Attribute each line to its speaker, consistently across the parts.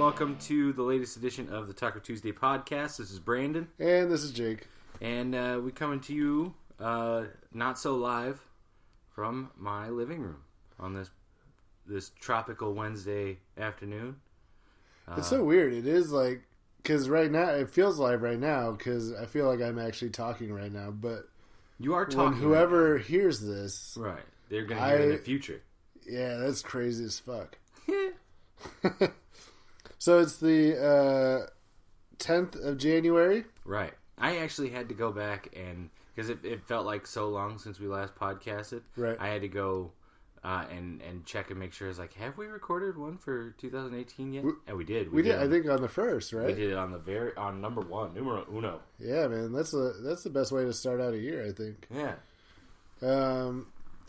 Speaker 1: welcome to the latest edition of the Taco Tuesday podcast. This is Brandon.
Speaker 2: And this is Jake.
Speaker 1: And we're coming to you not so live from my living room on this tropical Wednesday afternoon.
Speaker 2: It's so weird. It is like, because right now, it feels live right now, because I feel like I'm actually talking right now, but
Speaker 1: you are talking.
Speaker 2: When whoever hears this,
Speaker 1: right, they're going to hear it in the future.
Speaker 2: Yeah, that's crazy as fuck. So it's the 10th of January.
Speaker 1: Right. I actually had to go back and, because it felt like so long since we last podcasted. Right. I had to go and check and make sure. I was like, have we recorded one for 2018 yet? And we did.
Speaker 2: We did. I think on the first, right?
Speaker 1: We did it on number one, numero uno.
Speaker 2: Yeah, man. That's the best way to start out a year, I think.
Speaker 1: Yeah.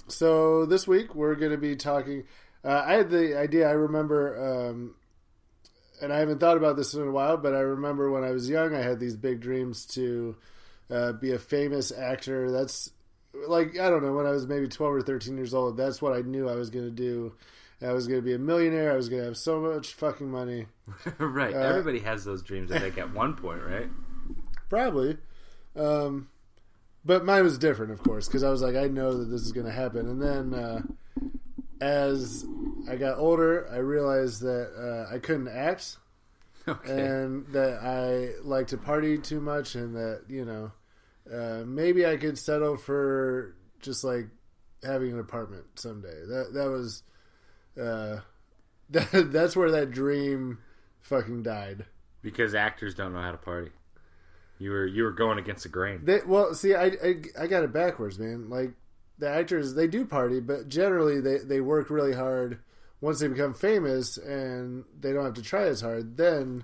Speaker 2: So this week we're going to be talking. I had the idea. I remember. And I haven't thought about this in a while, but I remember when I was young, I had these big dreams to be a famous actor. That's like, I don't know, when I was maybe 12 or 13 years old, that's what I knew I was going to do. I was going to be a millionaire. I was going to have so much fucking money.
Speaker 1: Right. Everybody has those dreams, I think, at one point, right?
Speaker 2: Probably. But mine was different, of course, because I was like, I know that this is going to happen. And then as I got older, I realized that I couldn't act, and that I like to party too much, and that maybe I could settle for just like having an apartment someday. That was that's where that dream fucking died.
Speaker 1: Because actors don't know how to party. You were going against the grain.
Speaker 2: See, I got it backwards, man. Like, the actors, they do party, but generally they work really hard. Once they become famous and they don't have to try as hard, then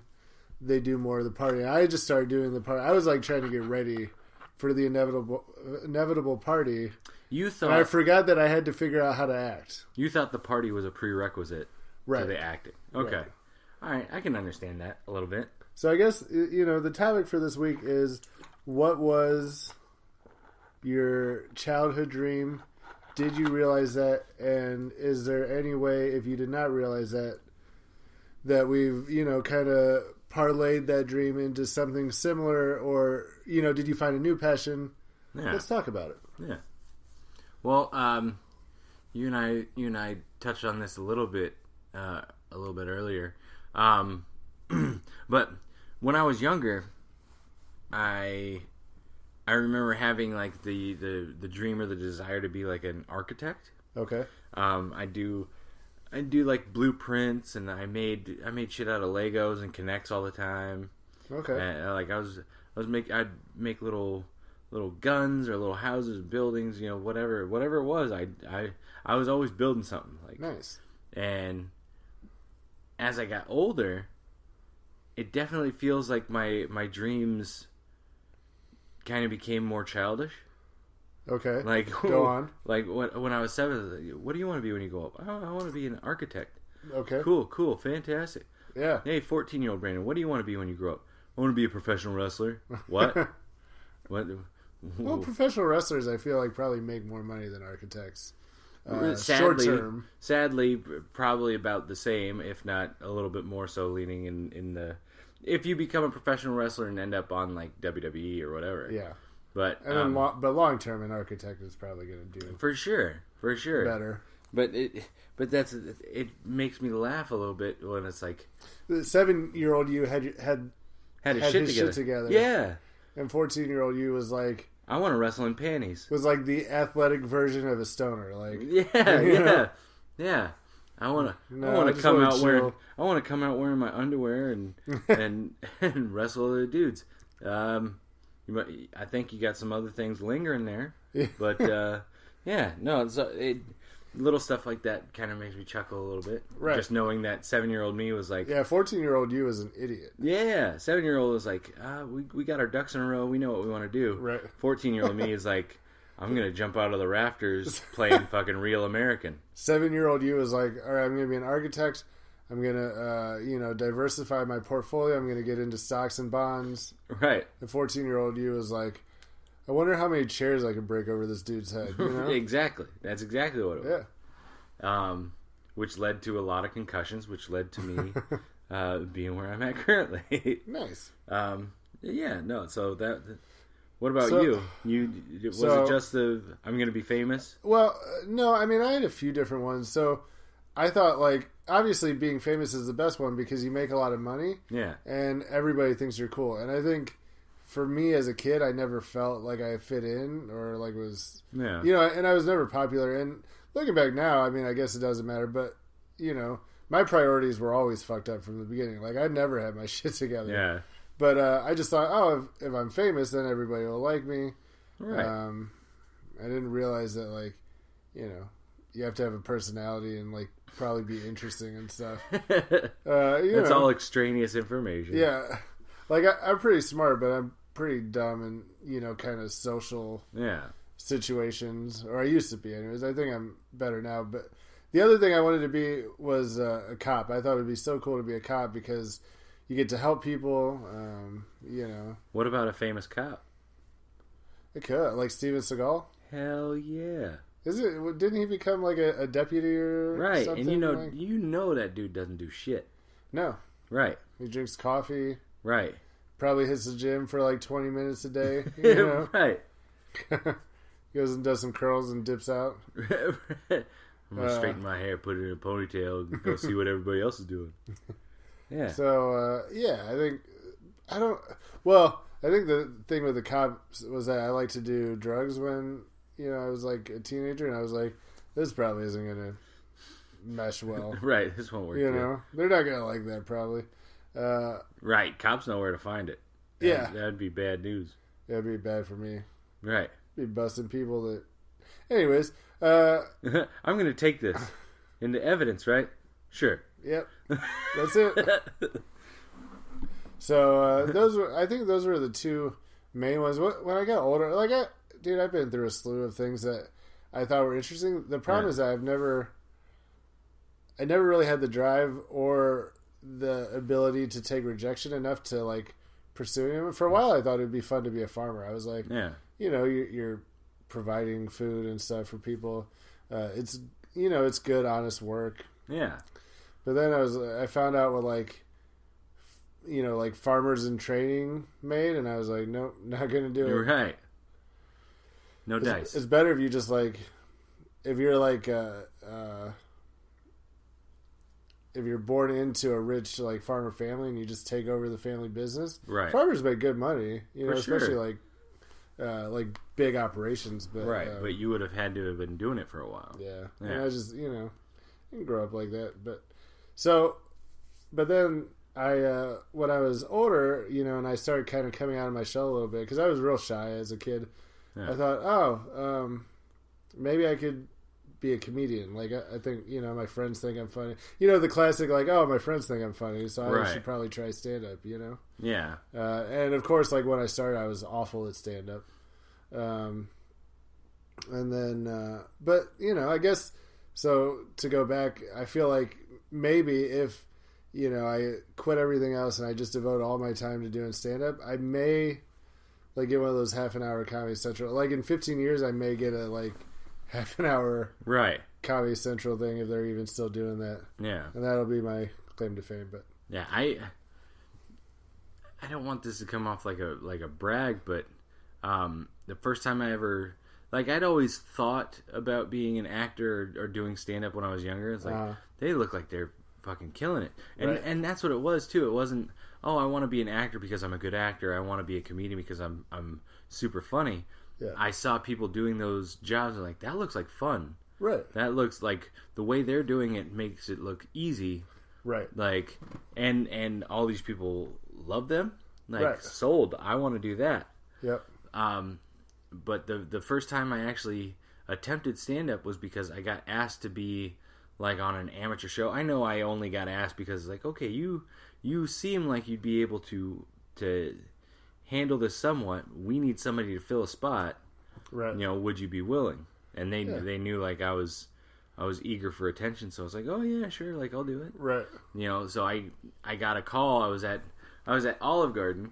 Speaker 2: they do more of the party. I just started doing the party. I was like trying to get ready for the inevitable party.
Speaker 1: You thought,
Speaker 2: and I forgot that I had to figure out how to act.
Speaker 1: You thought the party was a prerequisite to the acting. Okay.
Speaker 2: Right.
Speaker 1: All right, I can understand that a little bit.
Speaker 2: So I guess, the topic for this week is, what was your childhood dream? Did you realize that? And is there any way, if you did not realize that we've, kind of parlayed that dream into something similar, or, did you find a new passion? Yeah. Let's talk about it.
Speaker 1: Yeah. Well, you and I touched on this a little bit earlier. But when I was younger, I remember having like the dream or the desire to be like an architect.
Speaker 2: Okay.
Speaker 1: I do like blueprints, and I made shit out of Legos and Connects all the time.
Speaker 2: Okay.
Speaker 1: And, I'd make little guns or little houses, buildings, whatever it was. I was always building something like
Speaker 2: nice.
Speaker 1: And as I got older, it definitely feels like my dreams kind of became more childish.
Speaker 2: Okay.
Speaker 1: Like,
Speaker 2: go on.
Speaker 1: Like when I was 7, I was like, what do you want to be when you grow up? Oh, I want to be an architect.
Speaker 2: Okay.
Speaker 1: Cool, fantastic.
Speaker 2: Yeah.
Speaker 1: Hey, 14-year-old Brandon, what do you want to be when you grow up? I want to be a professional wrestler. What? What?
Speaker 2: Well, professional wrestlers, I feel like, probably make more money than architects.
Speaker 1: Sadly, probably about the same, if not a little bit more so, leaning in the. If you become a professional wrestler and end up on like WWE or whatever,
Speaker 2: yeah.
Speaker 1: But
Speaker 2: long term, an architect is probably going to do
Speaker 1: for sure
Speaker 2: better.
Speaker 1: But it makes me laugh a little bit when it's like
Speaker 2: the 7-year-old you had his shit together.
Speaker 1: Yeah,
Speaker 2: and 14-year-old you was like,
Speaker 1: I want to wrestle in panties.
Speaker 2: Was like the athletic version of a stoner. Like,
Speaker 1: yeah. I want to come out wearing my underwear and wrestle other dudes. I think you got some other things lingering there, but little stuff like that kind of makes me chuckle a little bit.
Speaker 2: Right.
Speaker 1: Just knowing that 7-year-old me was like,
Speaker 2: 14-year-old you was an idiot.
Speaker 1: Yeah, 7-year-old was like, we got our ducks in a row. We know what we want to do.
Speaker 2: Right.
Speaker 1: 14-year-old me is like, I'm going to jump out of the rafters playing fucking Real American.
Speaker 2: 7-year-old you was like, all right, I'm going to be an architect. I'm going to, diversify my portfolio. I'm going to get into stocks and bonds.
Speaker 1: Right.
Speaker 2: The 14-year-old you was like, I wonder how many chairs I could break over this dude's head. You know?
Speaker 1: Exactly. That's exactly what it was.
Speaker 2: Yeah.
Speaker 1: Which led to a lot of concussions, which led to me being where I'm at currently.
Speaker 2: Nice.
Speaker 1: Yeah, no. So that. What about you? Was it just the I'm going to be famous?
Speaker 2: Well, no. I mean, I had a few different ones. So I thought, like, obviously being famous is the best one because you make a lot of money.
Speaker 1: Yeah.
Speaker 2: And everybody thinks you're cool. And I think for me as a kid, I never felt like I fit in or like was, and I was never popular. And looking back now, I mean, I guess it doesn't matter, but my priorities were always fucked up from the beginning. Like I never had my shit together.
Speaker 1: Yeah.
Speaker 2: But I just thought, if I'm famous, then everybody will like me.
Speaker 1: Right.
Speaker 2: I didn't realize that, like, you have to have a personality and, like, probably be interesting and stuff.
Speaker 1: That's all extraneous information.
Speaker 2: Yeah. Like, I'm pretty smart, but I'm pretty dumb in, kind of social situations. Or I used to be, anyways. I think I'm better now. But the other thing I wanted to be was a cop. I thought it would be so cool to be a cop because you get to help people,
Speaker 1: What about a famous cop?
Speaker 2: It could, like Steven Seagal.
Speaker 1: Hell yeah!
Speaker 2: Is it? Didn't he become like a deputy or
Speaker 1: right?
Speaker 2: Something?
Speaker 1: And you know that dude doesn't do shit.
Speaker 2: No.
Speaker 1: Right.
Speaker 2: He drinks coffee.
Speaker 1: Right.
Speaker 2: Probably hits the gym for like 20 minutes a day.
Speaker 1: Right.
Speaker 2: Goes and does some curls and dips out.
Speaker 1: I'm gonna straighten my hair, put it in a ponytail, and go see what everybody else is doing. Yeah.
Speaker 2: So, I think the thing with the cops was that I like to do drugs when, I was like a teenager, and I was like, this probably isn't going to mesh well.
Speaker 1: Right, this won't work.
Speaker 2: They're not going to like that probably.
Speaker 1: Right, cops know where to find it. That'd be bad news.
Speaker 2: That'd be bad for me.
Speaker 1: Right.
Speaker 2: Be busting people that... Anyways.
Speaker 1: I'm going to take this into evidence, right? Sure.
Speaker 2: Yep. That's it. So I think those were the two main ones. When I got older, I've been through a slew of things that I thought were interesting. The problem is that I never really had the drive or the ability to take rejection enough to like pursue him. For a while, I thought it'd be fun to be a farmer. I was like, you're providing food and stuff for people. It's good, honest work.
Speaker 1: Yeah.
Speaker 2: But then I found out what like farmers in training made, and I was like, nope, not gonna do it.
Speaker 1: You're right. No dice.
Speaker 2: It's better if you just like, if you're like, if you're born into a rich like farmer family and you just take over the family business.
Speaker 1: Right.
Speaker 2: Farmers make good money, especially
Speaker 1: sure.
Speaker 2: like big operations. But
Speaker 1: but you would have had to have been doing it for a while.
Speaker 2: Yeah. And I just you can grow up like that, but then when I was older, and I started kind of coming out of my shell a little bit because I was real shy as a kid. Yeah. I thought, maybe I could be a comedian. Like I think my friends think I'm funny. The classic like, oh, my friends think I'm funny, so I should probably try stand up.
Speaker 1: Yeah.
Speaker 2: And of course, like when I started, I was awful at stand up. And then, but I guess so. To go back, I feel like maybe if I quit everything else and I just devote all my time to doing stand up, I may like get one of those half an hour Comedy Central. Like in 15 years, I may get a like half an hour Comedy Central thing if they're even still doing that.
Speaker 1: Yeah,
Speaker 2: and that'll be my claim to fame. But
Speaker 1: yeah, I don't want this to come off like a brag, but the first time I ever I'd always thought about being an actor or doing stand up when I was younger. It's like they look like they're fucking killing it, and that's what it was too. It wasn't, oh, I want to be an actor because I'm a good actor. I want to be a comedian because I'm super funny. Yeah. I saw people doing those jobs and like, that looks like fun.
Speaker 2: Right.
Speaker 1: That looks like the way they're doing it makes it look easy.
Speaker 2: Right.
Speaker 1: Like, and all these people love them. Like, sold. I want to do that.
Speaker 2: Yep.
Speaker 1: But the first time I actually attempted stand up was because I got asked to be like on an amateur show. I know I only got asked because like, okay, you seem like you'd be able to handle this somewhat. We need somebody to fill a spot.
Speaker 2: Right.
Speaker 1: Would you be willing? And they knew like I was eager for attention, so I was like, oh yeah, sure, like I'll do it.
Speaker 2: Right.
Speaker 1: So I got a call. I was at Olive Garden,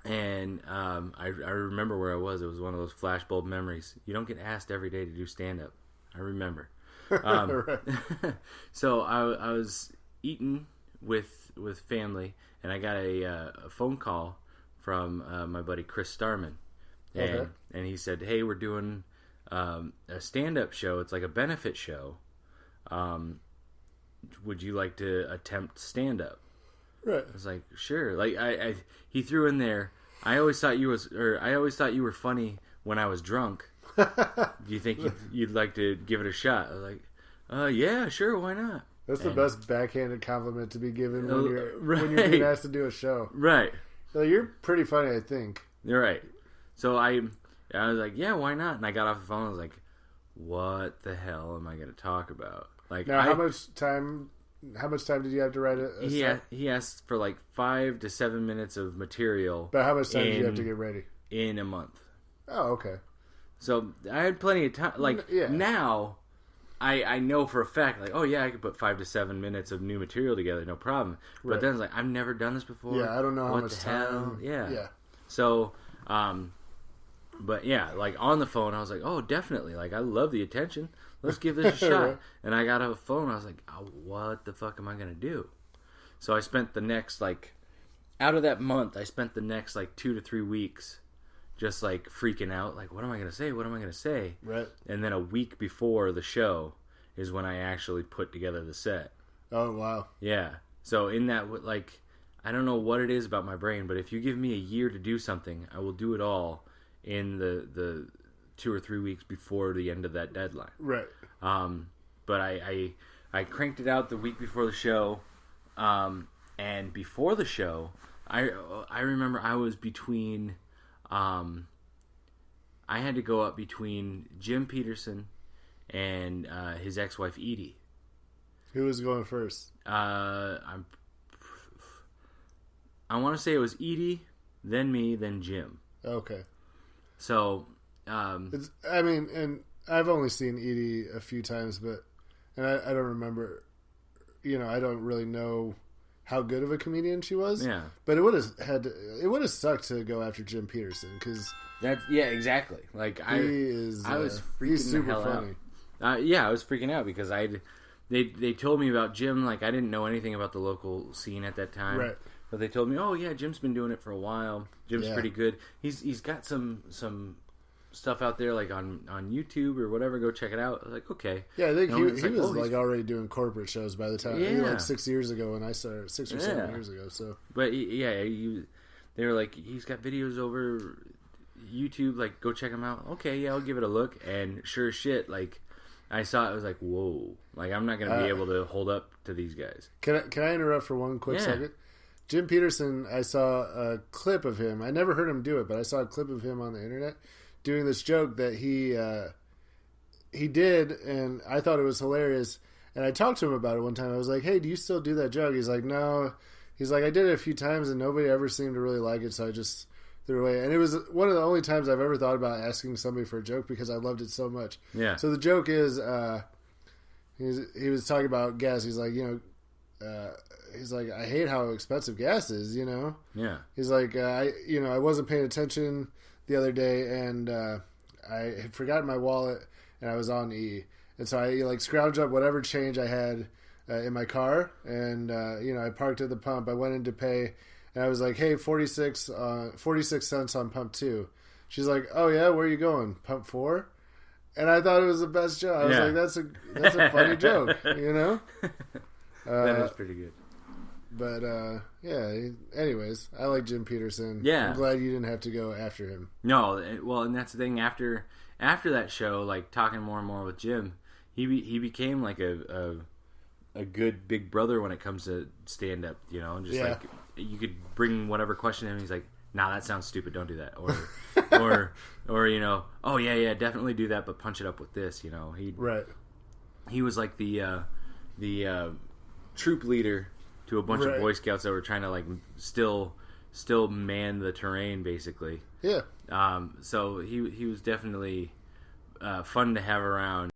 Speaker 1: and I remember where I was. It was one of those flashbulb memories. You don't get asked every day to do stand up. I remember.
Speaker 2: Right.
Speaker 1: So I was eating with family, and I got a phone call from my buddy Chris Starman, and he said, "Hey, we're doing a stand-up show. It's like a benefit show. Would you like to attempt stand-up?"
Speaker 2: Right.
Speaker 1: I was like, "Sure." Like he threw in there, I always thought you were funny when I was drunk. Do you think you'd like to give it a shot? I was like, yeah, sure, why not?
Speaker 2: That's the best backhanded compliment to be given when you're being asked to do a show.
Speaker 1: Right.
Speaker 2: So you're pretty funny, I think.
Speaker 1: You're right. So I was like, yeah, why not? And I got off the phone. I was like, what the hell am I going to talk about? Like,
Speaker 2: now, how much time did you have to write a set?
Speaker 1: He asked for like 5 to 7 minutes of material.
Speaker 2: But how much time did you have to get ready?
Speaker 1: In a month.
Speaker 2: Oh, okay.
Speaker 1: So I had plenty of time. Like, now, I know for a fact, like, oh yeah, I could put 5 to 7 minutes of new material together, no problem. But then it's like, I've never done this before.
Speaker 2: Yeah, I don't know how much
Speaker 1: time.
Speaker 2: time.
Speaker 1: Yeah. So, but yeah, like on the phone, I was like, oh, definitely. Like, I love the attention. Let's give this a shot.
Speaker 2: Right.
Speaker 1: And I got off the phone. I was like, oh, what the fuck am I going to do? So I spent the next, like, out of that month, I spent the next, like, 2 to 3 weeks just, like, freaking out. Like, what am I going to say? What am I going to say?
Speaker 2: Right.
Speaker 1: And then a week before the show is when I actually put together the set.
Speaker 2: Oh, wow.
Speaker 1: Yeah. So in that, like, I don't know what it is about my brain, but if you give me a year to do something, I will do it all in the 2 or 3 weeks before the end of that deadline.
Speaker 2: Right.
Speaker 1: But I cranked it out the week before the show, and before the show, I remember I was between, I had to go up between Jim Peterson and his ex-wife Edie.
Speaker 2: Who was going first?
Speaker 1: I want to say it was Edie, then me, then Jim.
Speaker 2: Okay.
Speaker 1: So,
Speaker 2: and I've only seen Edie a few times, and I don't remember, I don't really know how good of a comedian she was.
Speaker 1: Yeah.
Speaker 2: But it would have sucked to go after Jim Peterson, because
Speaker 1: exactly. Like I was freaking
Speaker 2: he's super
Speaker 1: the hell
Speaker 2: funny.
Speaker 1: Out. I was freaking out because they told me about Jim. Like, I didn't know anything about the local scene at that time.
Speaker 2: Right.
Speaker 1: But they told me, oh yeah, Jim's been doing it for a while. Jim's pretty good. He's got some stuff out there, like on YouTube or whatever. Go check it out. I was like, okay.
Speaker 2: Yeah, I think he was already doing corporate shows by the time. Yeah. Like 6 years ago when I started, 6 or 7 years ago. So,
Speaker 1: but they were like, he's got videos over YouTube. Like, go check him out. Okay, yeah, I'll give it a look. And sure as shit, like, I saw it, I was like, whoa. Like, I'm not gonna be able to hold up to these guys.
Speaker 2: Can I interrupt for one quick second? Jim Peterson, I saw a clip of him. I never heard him do it, but I saw a clip of him on the internet doing this joke that he did, and I thought it was hilarious. And I talked to him about it one time. I was like, hey, do you still do that joke? He's like, no. He's like, I did it a few times, and nobody ever seemed to really like it, so I just threw it away. And it was one of the only times I've ever thought about asking somebody for a joke because I loved it so much.
Speaker 1: Yeah.
Speaker 2: So the joke is, he was talking about gas. He's like, he's like, I hate how expensive gas is,
Speaker 1: Yeah.
Speaker 2: He's like, I wasn't paying attention the other day, and I had forgotten my wallet, and I was on E. And so I scrounged up whatever change I had in my car, and I parked at the pump. I went in to pay, and I was like, hey, 46 cents on pump 2. She's like, oh yeah, where are you going? Pump 4? And I thought it was the best joke. I was like, that's a funny joke,
Speaker 1: That is pretty good.
Speaker 2: But, anyways, I like Jim Peterson.
Speaker 1: Yeah.
Speaker 2: I'm glad you didn't have to go after him.
Speaker 1: No, well, and that's the thing. After that show, like, talking more and more with Jim, he became, like, a good big brother when it comes to stand-up, and just, like, you could bring whatever question to him, he's like, nah, that sounds stupid, don't do that. Or, oh, yeah, definitely do that, but punch it up with this,
Speaker 2: Right.
Speaker 1: He was, like, the troop leader to a bunch of Boy Scouts that were trying to, like, still man the terrain, basically.
Speaker 2: Yeah.
Speaker 1: So he was definitely fun to have around.